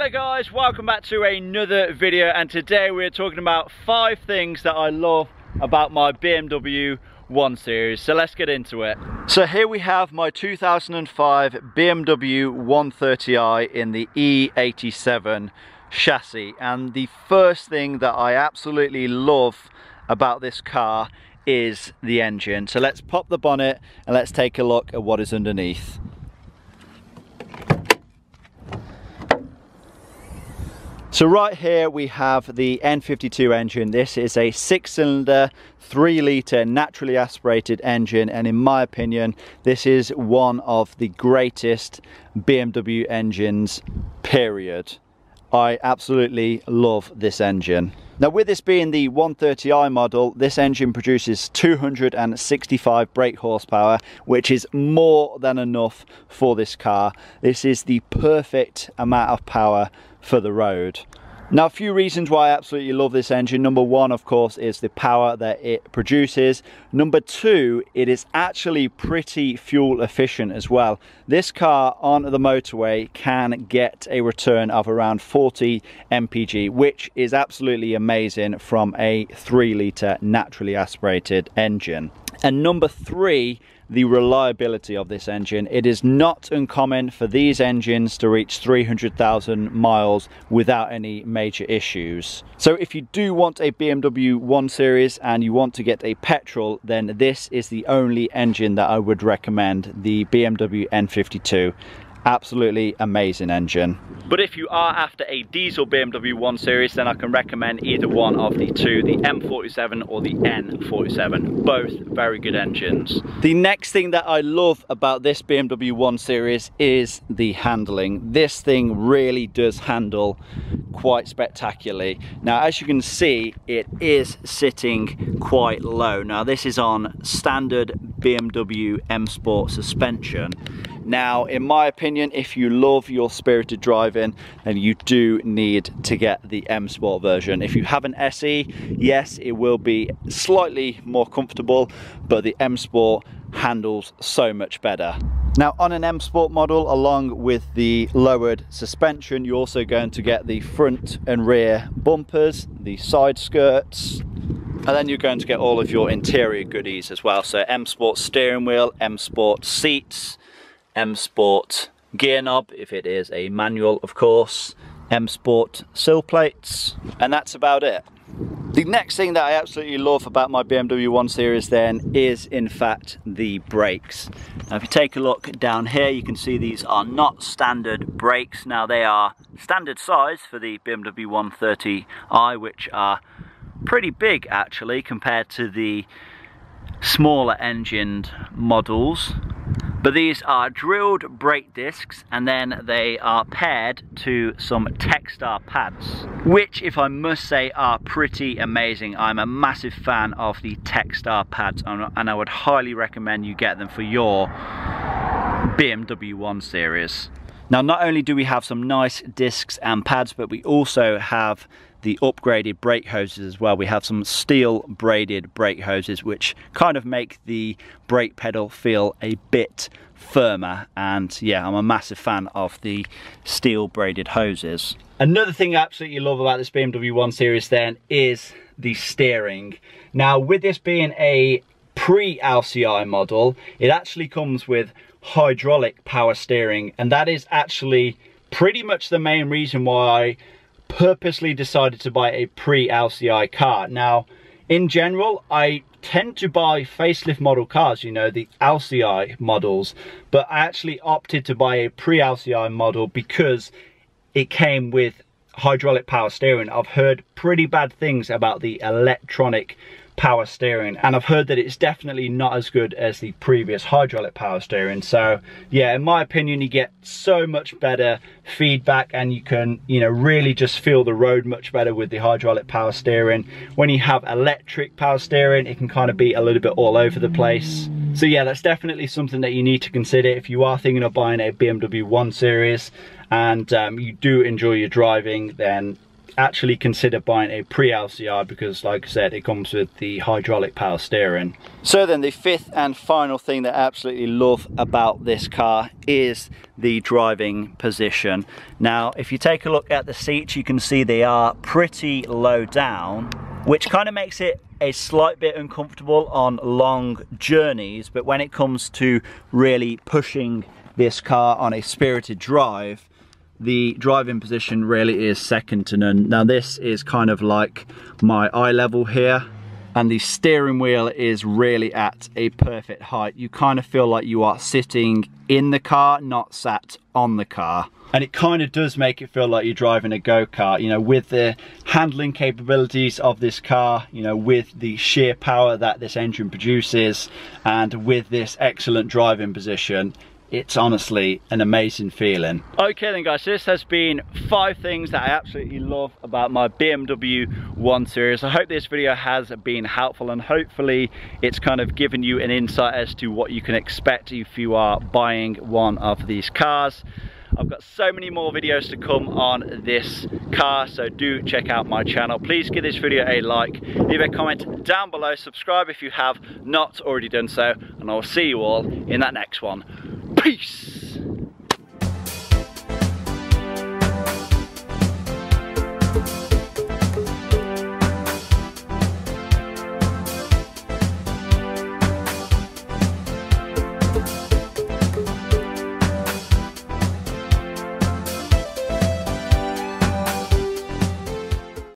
Hello guys, welcome back to another video, and today we're talking about 5 things that I love about my BMW 1 Series. So let's get into it. So here we have my 2005 BMW 130i in the E87 chassis, and the first thing that I absolutely love about this car is the engine. So let's pop the bonnet and let's take a look at what is underneath. So right here we have the N52 engine. This is a 6-cylinder, 3-litre naturally aspirated engine, and in my opinion this is one of the greatest BMW engines, period. I absolutely love this engine. Now, with this being the 130i model, this engine produces 265 brake horsepower, which is more than enough for this car. This is the perfect amount of power for the road. Now, a few reasons why I absolutely love this engine. Number one, of course, is the power that it produces. Number two, it is actually pretty fuel efficient as well. This car on the motorway can get a return of around 40 mpg, which is absolutely amazing from a 3-litre naturally aspirated engine. And number three, the reliability of this engine. It is not uncommon for these engines to reach 300,000 miles without any major issues. So if you do want a BMW 1 Series and you want to get a petrol, then this is the only engine that I would recommend, the BMW N52. Absolutely amazing engine. But if you are after a diesel BMW 1 Series, then I can recommend either one of the two, the M47 or the N47. Both very good engines. The next thing that I love about this BMW 1 Series is the handling. This thing really does handle quite spectacularly. Now, as you can see, it is sitting quite low. Now, this is on standard BMW M Sport suspension. Now, in my opinion, if you love your spirited driving, then you do need to get the M Sport version. If you have an SE, yes, it will be slightly more comfortable, but the M Sport handles so much better. Now, on an M Sport model, along with the lowered suspension, you're also going to get the front and rear bumpers, the side skirts, and then you're going to get all of your interior goodies as well. So M Sport steering wheel, M Sport seats, M Sport gear knob, if it is a manual of course, M Sport sill plates, and that's about it. The next thing that I absolutely love about my BMW 1 Series then is in fact the brakes. Now, if you take a look down here, you can see these are not standard brakes. Now, they are standard size for the BMW 130i, which are pretty big actually compared to the smaller engined models. But these are drilled brake discs, and then they are paired to some Textar pads, which, if I must say, are pretty amazing. I'm a massive fan of the Textar pads, and I would highly recommend you get them for your BMW 1 Series. Now, not only do we have some nice discs and pads, but we also have the upgraded brake hoses as well. We have some steel braided brake hoses, which kind of make the brake pedal feel a bit firmer, and yeah, I'm a massive fan of the steel braided hoses. Another thing I absolutely love about this BMW 1 Series then is the steering. Now, with this being a pre-LCI model, it actually comes with hydraulic power steering, and that is actually pretty much the main reason why I purposely decided to buy a pre-LCI car. Now, in general, I tend to buy facelift model cars, you know, the LCI models, but I actually opted to buy a pre-LCI model because it came with hydraulic power steering. I've heard pretty bad things about the electronic power steering, and I've heard that it's definitely not as good as the previous hydraulic power steering. So yeah, in my opinion, you get so much better feedback, and you can, you know, really just feel the road much better with the hydraulic power steering. When you have electric power steering, it can kind of be a little bit all over the place. So yeah, that's definitely something that you need to consider if you are thinking of buying a BMW 1 Series and you do enjoy your driving. Then actually consider buying a pre-LCI because, like I said, it comes with the hydraulic power steering. So then the fifth and final thing that I absolutely love about this car is the driving position. Now, if you take a look at the seats, you can see they are pretty low down, which kind of makes it a slight bit uncomfortable on long journeys, but when it comes to really pushing this car on a spirited drive, the driving position really is second to none. Now this is kind of like my eye level here, and the steering wheel is really at a perfect height. You kind of feel like you are sitting in the car, not sat on the car. And it kind of does make it feel like you're driving a go-kart, you know, with the handling capabilities of this car, you know, with the sheer power that this engine produces, and with this excellent driving position. It's honestly an amazing feeling. Okay then guys, so this has been 5 things that I absolutely love about my BMW 1 Series. I hope this video has been helpful, and hopefully it's kind of given you an insight as to what you can expect if you are buying one of these cars. I've got so many more videos to come on this car, so do check out my channel. Please give this video a like, leave a comment down below, subscribe if you have not already done so, and I'll see you all in that next one. Peace!